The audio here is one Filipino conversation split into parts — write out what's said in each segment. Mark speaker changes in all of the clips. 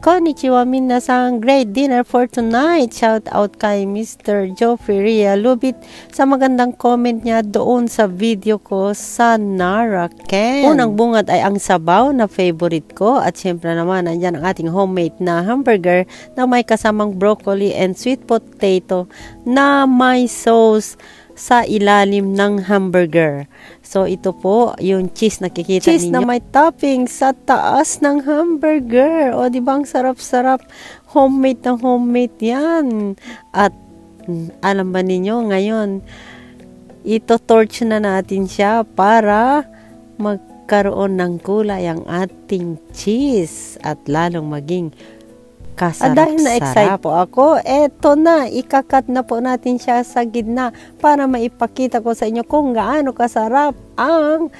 Speaker 1: Konnichiwa minasan, great dinner for tonight. Shout out kay Mr. Geoffrey Ria Lubit sa magandang comment niya doon sa video ko sa Naraken. Unang bungad ay ang sabaw na favorite ko at syempre naman andyan ang ating homemade na hamburger na may kasamang broccoli and sweet potato na may sauce sa ilalim ng hamburger. So, ito po, yung cheese nakikita ninyo. Cheese na may topping sa taas ng hamburger. O, di ba ang sarap-sarap? Homemade na homemade yan. At, alam ba ninyo, ngayon, ito torch na natin siya para magkaroon ng kulay ang ating cheese at lalong maging kasarap-sarap. At dahil na-excite po ako, eto na, ikakat na po natin siya sa gitna para maipakita ko sa inyo kung gaano kasarap ang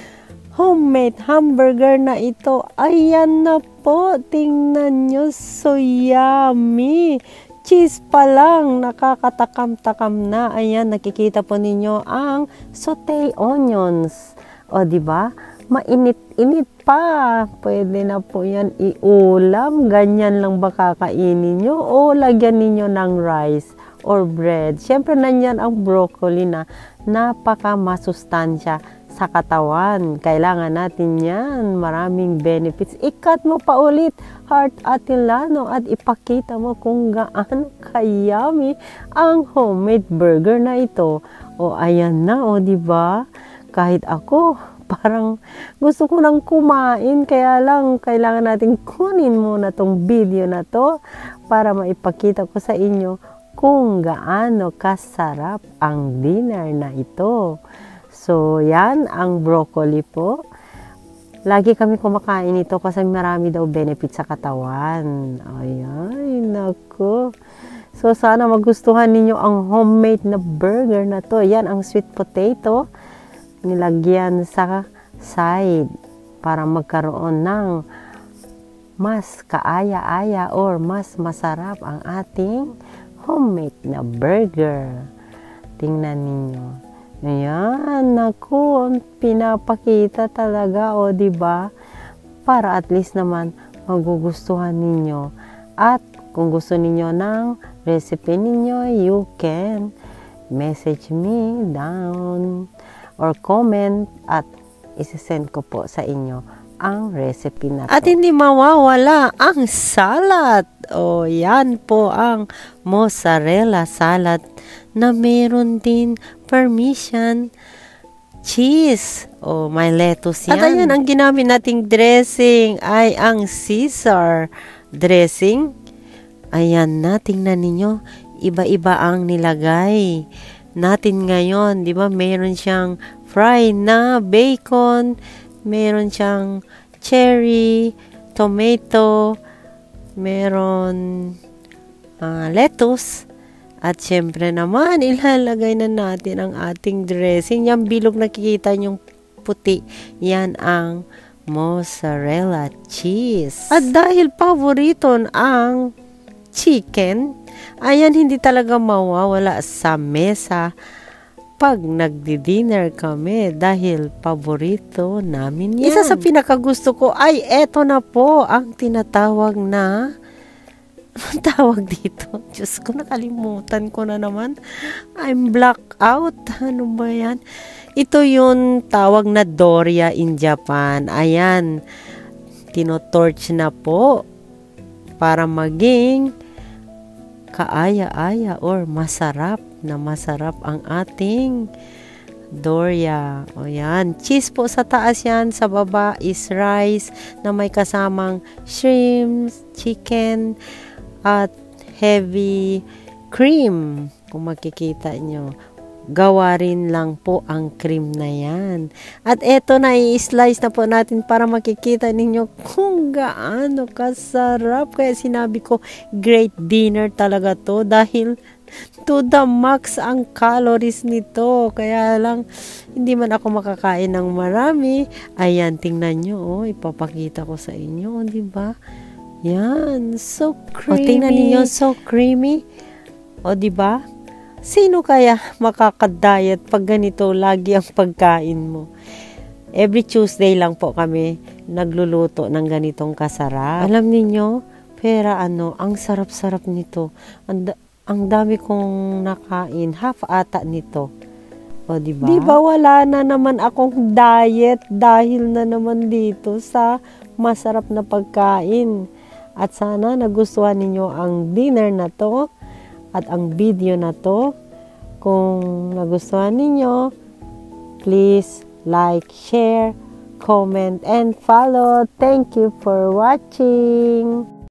Speaker 1: homemade hamburger na ito. Ayan na po, tingnan nyo, so yummy. Cheese pa lang, nakakatakam-takam na. Ayan, nakikita po ninyo ang sauté onions. O, diba? Mainit-init pa. Pwede na po yan iulam. Ganyan lang ba kakainin nyo? O lagyan ninyo ng rice or bread. Siyempre, nanyan ang broccoli na napaka-masustansya sa katawan. Kailangan natin yan. Maraming benefits. Ikat mo pa ulit, Heart Atilano, at ipakita mo kung gaano kayami ang homemade burger na ito. O, ayan na, o, diba? Kahit ako, parang gusto ko nang kumain, kaya lang kailangan natin kunin muna tong video na to para maipakita ko sa inyo kung gaano kasarap ang dinner na ito. So, yan ang broccoli po. Lagi kami kumakain ito kasi marami daw benefit sa katawan. Ayan, nako. So, sana magustuhan ninyo ang homemade na burger na to. Yan ang sweet potato. Nilagyan sa side para magkaroon ng mas kaaya-aya or mas masarap ang ating homemade na burger. Tingnan ninyo. Ayan, naku, pinapakita talaga, o diba? Para at least naman magugustuhan ninyo. At kung gusto ninyo ng recipe ninyo, you can message me down or comment at isasend ko po sa inyo ang recipe na to. At hindi mawawala ang salad. O, yan po ang mozzarella salad na meron din Parmesan cheese. O, may lettuce yan. At ayan, ang ginamit nating dressing ay ang Caesar dressing. Ayan na, tingnan ninyo. Iba-iba ang nilagay natin ngayon, di ba? Meron siyang fried na bacon, meron siyang cherry, tomato, meron lettuce, at syempre naman, ilalagay na natin ang ating dressing. Yung bilog nakikita nyong puti, yan ang mozzarella cheese. At dahil paborito ang chicken, ayan, hindi talaga mawawala sa mesa pag nagdi-dinner kami dahil paborito namin yan. Isa sa pinakagusto ko ay eto na po ang tinatawag na tawag dito. Diyos ko, nakalimutan ko na naman. I'm blackout. Ano ba yan? Ito yung tawag na doria in Japan. Ayan, tinotorch na po para maging kaaya-aya or masarap na masarap ang ating doria. O yan, cheese po sa taas yan, sa baba is rice na may kasamang shrimp, chicken, at heavy cream. Kung makikita nyo, gawa rin lang po ang cream na yan. At eto na, i-slice na po natin para makikita ninyo kung gaano kasarap. Kaya sinabi ko, great dinner talaga to dahil to the max ang calories nito. Kaya lang, hindi man ako makakain ng marami. Ayan, tingnan nyo, oh, ipapakita ko sa inyo, di ba? Yan, so creamy. O, tingnan ninyo, so creamy. O, di ba? Sino kaya makaka-diet pag ganito lagi ang pagkain mo? Every Tuesday lang po kami nagluluto ng ganitong kasarap. Alam niyo, Pero ang sarap-sarap nito. Ang dami kong nakain. Half ata nito. O, diba? Diba wala na naman akong diet dahil na naman dito sa masarap na pagkain. At sana nagustuhan ninyo ang dinner na to at ang video na to. Kung nagustuhan ninyo, please like, share, comment, and follow. Thank you for watching.